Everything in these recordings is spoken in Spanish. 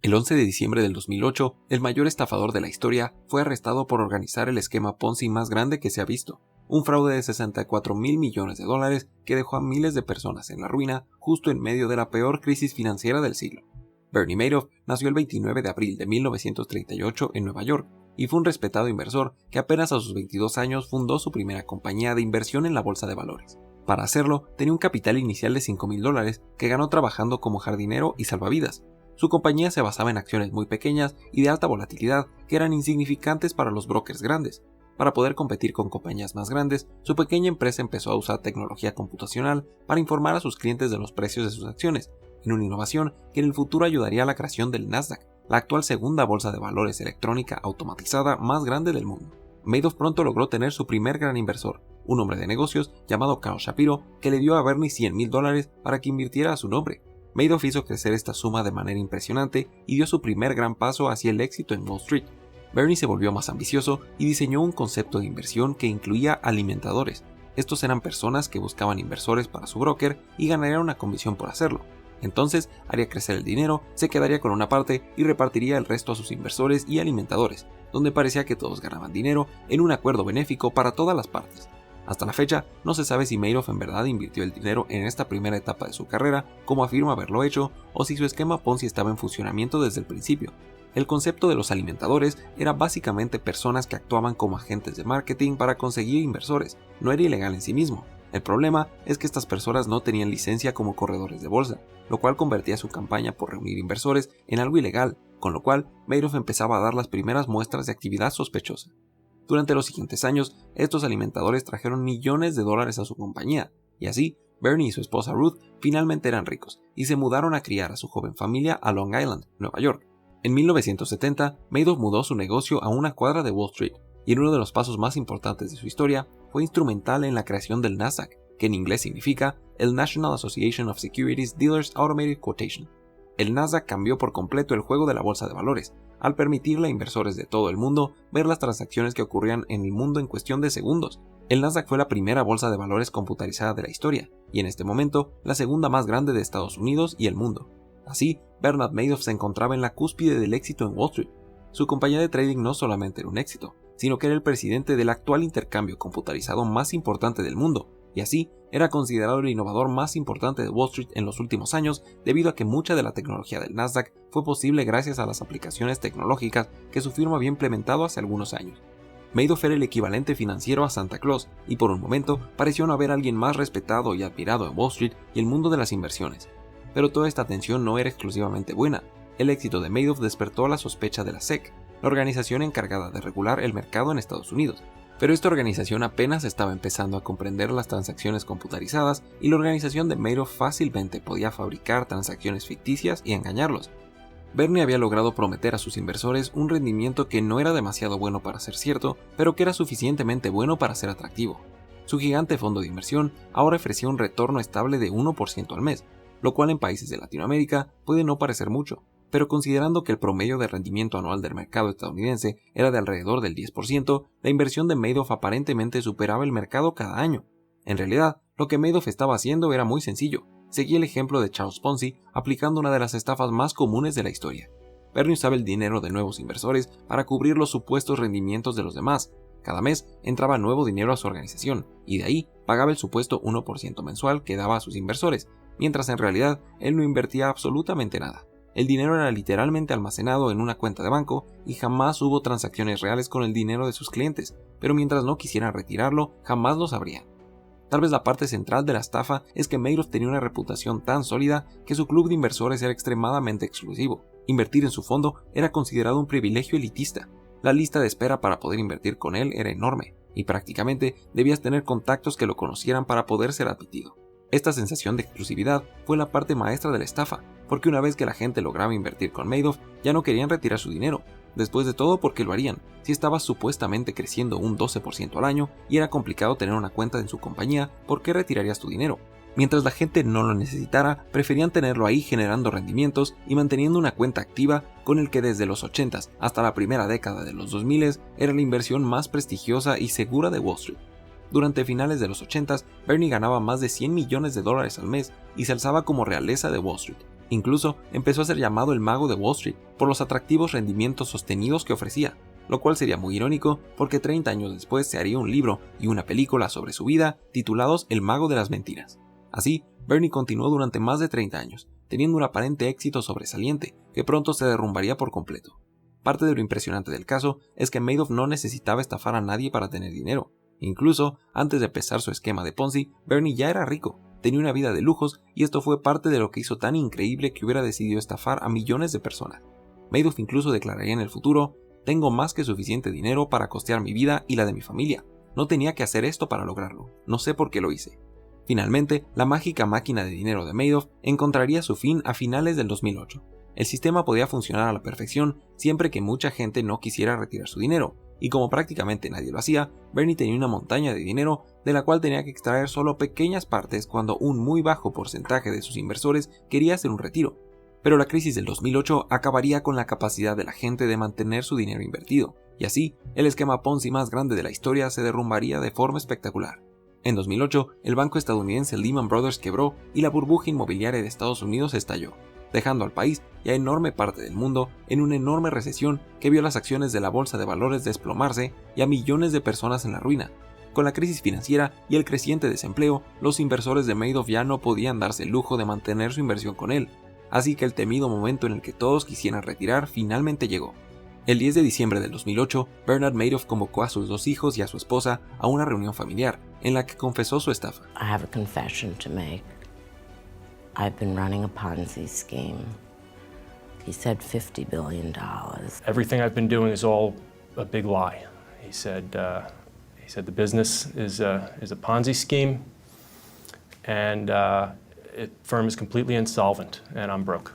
El 11 de diciembre del 2008, el mayor estafador de la historia fue arrestado por organizar el esquema Ponzi más grande que se ha visto, un fraude de 64.000 millones de dólares que dejó a miles de personas en la ruina justo en medio de la peor crisis financiera del siglo. Bernie Madoff nació el 29 de abril de 1938 en Nueva York y fue un respetado inversor que apenas a sus 22 años fundó su primera compañía de inversión en la bolsa de valores. Para hacerlo, tenía un capital inicial de $5.000 que ganó trabajando como jardinero y salvavidas. Su compañía se basaba en acciones muy pequeñas y de alta volatilidad que eran insignificantes para los brokers grandes. Para poder competir con compañías más grandes, su pequeña empresa empezó a usar tecnología computacional para informar a sus clientes de los precios de sus acciones, en una innovación que en el futuro ayudaría a la creación del Nasdaq, la actual segunda bolsa de valores electrónica automatizada más grande del mundo. Madoff pronto logró tener su primer gran inversor, un hombre de negocios llamado Carl Shapiro, que le dio a Bernie $100.000 para que invirtiera a su nombre. Madoff hizo crecer esta suma de manera impresionante y dio su primer gran paso hacia el éxito en Wall Street. Bernie se volvió más ambicioso y diseñó un concepto de inversión que incluía alimentadores. Estos eran personas que buscaban inversores para su broker y ganarían una comisión por hacerlo. Entonces haría crecer el dinero, se quedaría con una parte y repartiría el resto a sus inversores y alimentadores, donde parecía que todos ganaban dinero en un acuerdo benéfico para todas las partes. Hasta la fecha, no se sabe si Madoff en verdad invirtió el dinero en esta primera etapa de su carrera, como afirma haberlo hecho, o si su esquema Ponzi estaba en funcionamiento desde el principio. El concepto de los alimentadores era básicamente personas que actuaban como agentes de marketing para conseguir inversores, no era ilegal en sí mismo. El problema es que estas personas no tenían licencia como corredores de bolsa, lo cual convertía su campaña por reunir inversores en algo ilegal, con lo cual Madoff empezaba a dar las primeras muestras de actividad sospechosa. Durante los siguientes años, estos alimentadores trajeron millones de dólares a su compañía, y así, Bernie y su esposa Ruth finalmente eran ricos y se mudaron a criar a su joven familia a Long Island, Nueva York. En 1970, Madoff mudó su negocio a una cuadra de Wall Street, y en uno de los pasos más importantes de su historia, fue instrumental en la creación del Nasdaq, que en inglés significa el National Association of Securities Dealers Automated Quotation. El Nasdaq cambió por completo el juego de la bolsa de valores, al permitirle a inversores de todo el mundo ver las transacciones que ocurrían en el mundo en cuestión de segundos. El Nasdaq fue la primera bolsa de valores computarizada de la historia, y en este momento la segunda más grande de Estados Unidos y el mundo. Así, Bernard Madoff se encontraba en la cúspide del éxito en Wall Street. Su compañía de trading no solamente era un éxito, sino que era el presidente del actual intercambio computarizado más importante del mundo, y así era considerado el innovador más importante de Wall Street en los últimos años debido a que mucha de la tecnología del Nasdaq fue posible gracias a las aplicaciones tecnológicas que su firma había implementado hace algunos años. Madoff era el equivalente financiero a Santa Claus y por un momento pareció no haber alguien más respetado y admirado en Wall Street y el mundo de las inversiones. Pero toda esta atención no era exclusivamente buena. El éxito de Madoff despertó la sospecha de la SEC, la organización encargada de regular el mercado en Estados Unidos. Pero esta organización apenas estaba empezando a comprender las transacciones computarizadas y la organización de Madoff fácilmente podía fabricar transacciones ficticias y engañarlos. Bernie había logrado prometer a sus inversores un rendimiento que no era demasiado bueno para ser cierto, pero que era suficientemente bueno para ser atractivo. Su gigante fondo de inversión ahora ofrecía un retorno estable de 1% al mes, lo cual en países de Latinoamérica puede no parecer mucho. Pero considerando que el promedio de rendimiento anual del mercado estadounidense era de alrededor del 10%, la inversión de Madoff aparentemente superaba el mercado cada año. En realidad, lo que Madoff estaba haciendo era muy sencillo. Seguía el ejemplo de Charles Ponzi aplicando una de las estafas más comunes de la historia. Bernie usaba el dinero de nuevos inversores para cubrir los supuestos rendimientos de los demás. Cada mes entraba nuevo dinero a su organización, y de ahí pagaba el supuesto 1% mensual que daba a sus inversores, mientras en realidad él no invertía absolutamente nada. El dinero era literalmente almacenado en una cuenta de banco y jamás hubo transacciones reales con el dinero de sus clientes, pero mientras no quisieran retirarlo, jamás lo sabrían. Tal vez la parte central de la estafa es que Madoff tenía una reputación tan sólida que su club de inversores era extremadamente exclusivo. Invertir en su fondo era considerado un privilegio elitista. La lista de espera para poder invertir con él era enorme, y prácticamente debías tener contactos que lo conocieran para poder ser admitido. Esta sensación de exclusividad fue la parte maestra de la estafa, porque una vez que la gente lograba invertir con Madoff, ya no querían retirar su dinero. Después de todo, ¿por qué lo harían? Si estaba supuestamente creciendo un 12% al año y era complicado tener una cuenta en su compañía, ¿por qué retirarías tu dinero? Mientras la gente no lo necesitara, preferían tenerlo ahí generando rendimientos y manteniendo una cuenta activa con el que desde los 80s hasta la primera década de los 2000s era la inversión más prestigiosa y segura de Wall Street. Durante finales de los 80s, Bernie ganaba más de $100 millones al mes y se alzaba como realeza de Wall Street. Incluso empezó a ser llamado el mago de Wall Street por los atractivos rendimientos sostenidos que ofrecía, lo cual sería muy irónico porque 30 años después se haría un libro y una película sobre su vida titulados El mago de las mentiras. Así, Bernie continuó durante más de 30 años, teniendo un aparente éxito sobresaliente que pronto se derrumbaría por completo. Parte de lo impresionante del caso es que Madoff no necesitaba estafar a nadie para tener dinero. Incluso, antes de empezar su esquema de Ponzi, Bernie ya era rico, tenía una vida de lujos y esto fue parte de lo que hizo tan increíble que hubiera decidido estafar a millones de personas. Madoff incluso declararía en el futuro: tengo más que suficiente dinero para costear mi vida y la de mi familia. No tenía que hacer esto para lograrlo. No sé por qué lo hice. Finalmente, la mágica máquina de dinero de Madoff encontraría su fin a finales del 2008. El sistema podía funcionar a la perfección siempre que mucha gente no quisiera retirar su dinero, y como prácticamente nadie lo hacía, Bernie tenía una montaña de dinero de la cual tenía que extraer solo pequeñas partes cuando un muy bajo porcentaje de sus inversores quería hacer un retiro. Pero la crisis del 2008 acabaría con la capacidad de la gente de mantener su dinero invertido, y así, el esquema Ponzi más grande de la historia se derrumbaría de forma espectacular. En 2008, el banco estadounidense Lehman Brothers quebró y la burbuja inmobiliaria de Estados Unidos estalló, dejando al país y a enorme parte del mundo en una enorme recesión que vio las acciones de la bolsa de valores desplomarse y a millones de personas en la ruina. Con la crisis financiera y el creciente desempleo, los inversores de Madoff ya no podían darse el lujo de mantener su inversión con él, así que el temido momento en el que todos quisieran retirar finalmente llegó. El 10 de diciembre del 2008, Bernard Madoff convocó a sus 2 hijos y a su esposa a una reunión familiar, en la que confesó su estafa. I have a confession to make. I've been running a Ponzi scheme. He said $50 billion. Everything I've been doing is all a big lie. He said the business is a Ponzi scheme, and the firm is completely insolvent, and I'm broke.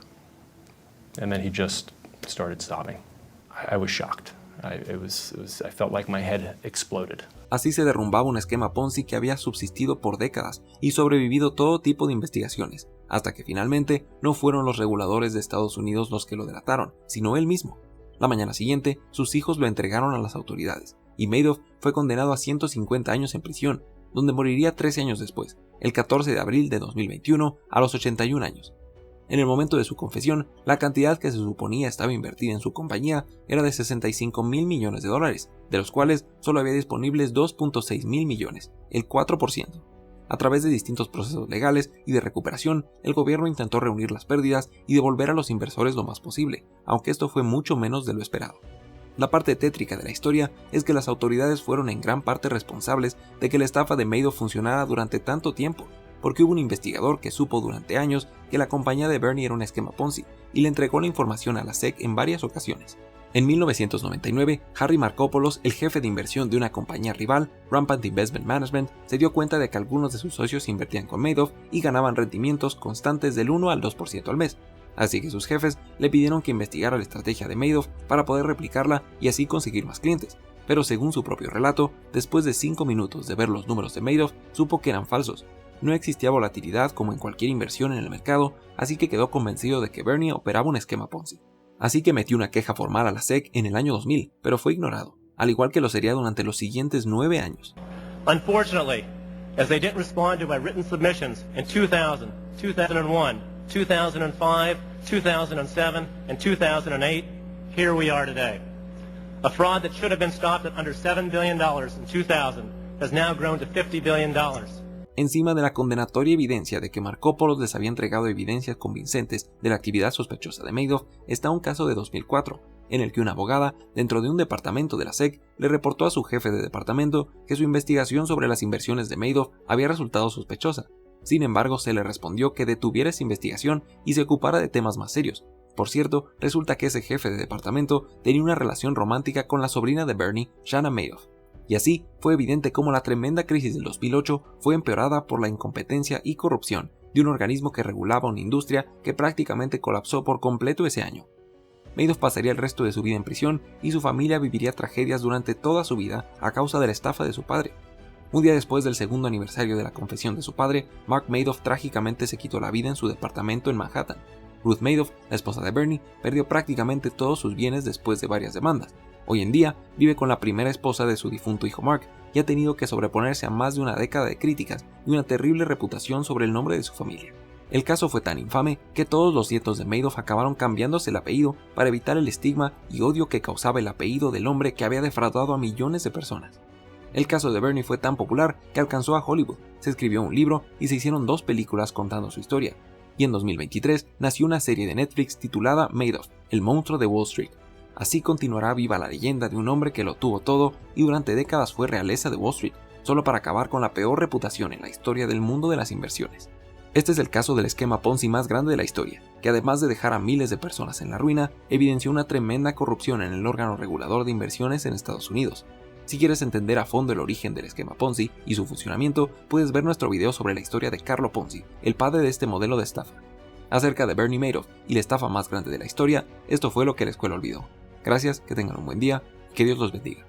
And then he just started sobbing. I was shocked. I felt like my head exploded. Así se derrumbaba un esquema Ponzi que había subsistido por décadas y sobrevivido todo tipo de investigaciones, hasta que finalmente no fueron los reguladores de Estados Unidos los que lo delataron, sino él mismo. La mañana siguiente, sus hijos lo entregaron a las autoridades, y Madoff fue condenado a 150 años en prisión, donde moriría 13 años después, el 14 de abril de 2021, a los 81 años. En el momento de su confesión, la cantidad que se suponía estaba invertida en su compañía era de $65 mil millones, de los cuales solo había disponibles 2.6 mil millones, el 4%. A través de distintos procesos legales y de recuperación, el gobierno intentó reunir las pérdidas y devolver a los inversores lo más posible, aunque esto fue mucho menos de lo esperado. La parte tétrica de la historia es que las autoridades fueron en gran parte responsables de que la estafa de Madoff funcionara durante tanto tiempo, porque hubo un investigador que supo durante años que la compañía de Bernie era un esquema Ponzi y le entregó la información a la SEC en varias ocasiones. En 1999, Harry Markopolos, el jefe de inversión de una compañía rival, Rampant Investment Management, se dio cuenta de que algunos de sus socios invertían con Madoff y ganaban rendimientos constantes del 1 al 2% al mes. Así que sus jefes le pidieron que investigara la estrategia de Madoff para poder replicarla y así conseguir más clientes. Pero según su propio relato, después de 5 minutos de ver los números de Madoff, supo que eran falsos. No existía volatilidad como en cualquier inversión en el mercado, así que quedó convencido de que Bernie operaba un esquema Ponzi. Así que metió una queja formal a la SEC en el año 2000, pero fue ignorado, al igual que lo sería durante los siguientes 9 años. Unfortunately, as they didn't respond to my written submissions in 2000, 2001, 2005, 2007, and 2008, here we are today. A fraud that should have been stopped at under $7 billion in 2000 has now grown to $50 billion. Encima de la condenatoria evidencia de que Markopolos les había entregado evidencias convincentes de la actividad sospechosa de Madoff, está un caso de 2004, en el que una abogada, dentro de un departamento de la SEC, le reportó a su jefe de departamento que su investigación sobre las inversiones de Madoff había resultado sospechosa. Sin embargo, se le respondió que detuviera esa investigación y se ocupara de temas más serios. Por cierto, resulta que ese jefe de departamento tenía una relación romántica con la sobrina de Bernie, Shanna Madoff. Y así fue evidente cómo la tremenda crisis del 2008 fue empeorada por la incompetencia y corrupción de un organismo que regulaba una industria que prácticamente colapsó por completo ese año. Madoff pasaría el resto de su vida en prisión y su familia viviría tragedias durante toda su vida a causa de la estafa de su padre. Un día después del segundo aniversario de la confesión de su padre, Mark Madoff trágicamente se quitó la vida en su departamento en Manhattan. Ruth Madoff, la esposa de Bernie, perdió prácticamente todos sus bienes después de varias demandas. Hoy en día vive con la primera esposa de su difunto hijo Mark y ha tenido que sobreponerse a más de una década de críticas y una terrible reputación sobre el nombre de su familia. El caso fue tan infame que todos los nietos de Madoff acabaron cambiándose el apellido para evitar el estigma y odio que causaba el apellido del hombre que había defraudado a millones de personas. El caso de Bernie fue tan popular que alcanzó a Hollywood, se escribió un libro y se hicieron 2 películas contando su historia. Y en 2023 nació una serie de Netflix titulada Madoff, el monstruo de Wall Street. Así continuará viva la leyenda de un hombre que lo tuvo todo y durante décadas fue realeza de Wall Street, solo para acabar con la peor reputación en la historia del mundo de las inversiones. Este es el caso del esquema Ponzi más grande de la historia, que además de dejar a miles de personas en la ruina, evidenció una tremenda corrupción en el órgano regulador de inversiones en Estados Unidos. Si quieres entender a fondo el origen del esquema Ponzi y su funcionamiento, puedes ver nuestro video sobre la historia de Carlo Ponzi, el padre de este modelo de estafa. Acerca de Bernie Madoff y la estafa más grande de la historia, esto fue lo que la escuela olvidó. Gracias, que tengan un buen día y que Dios los bendiga.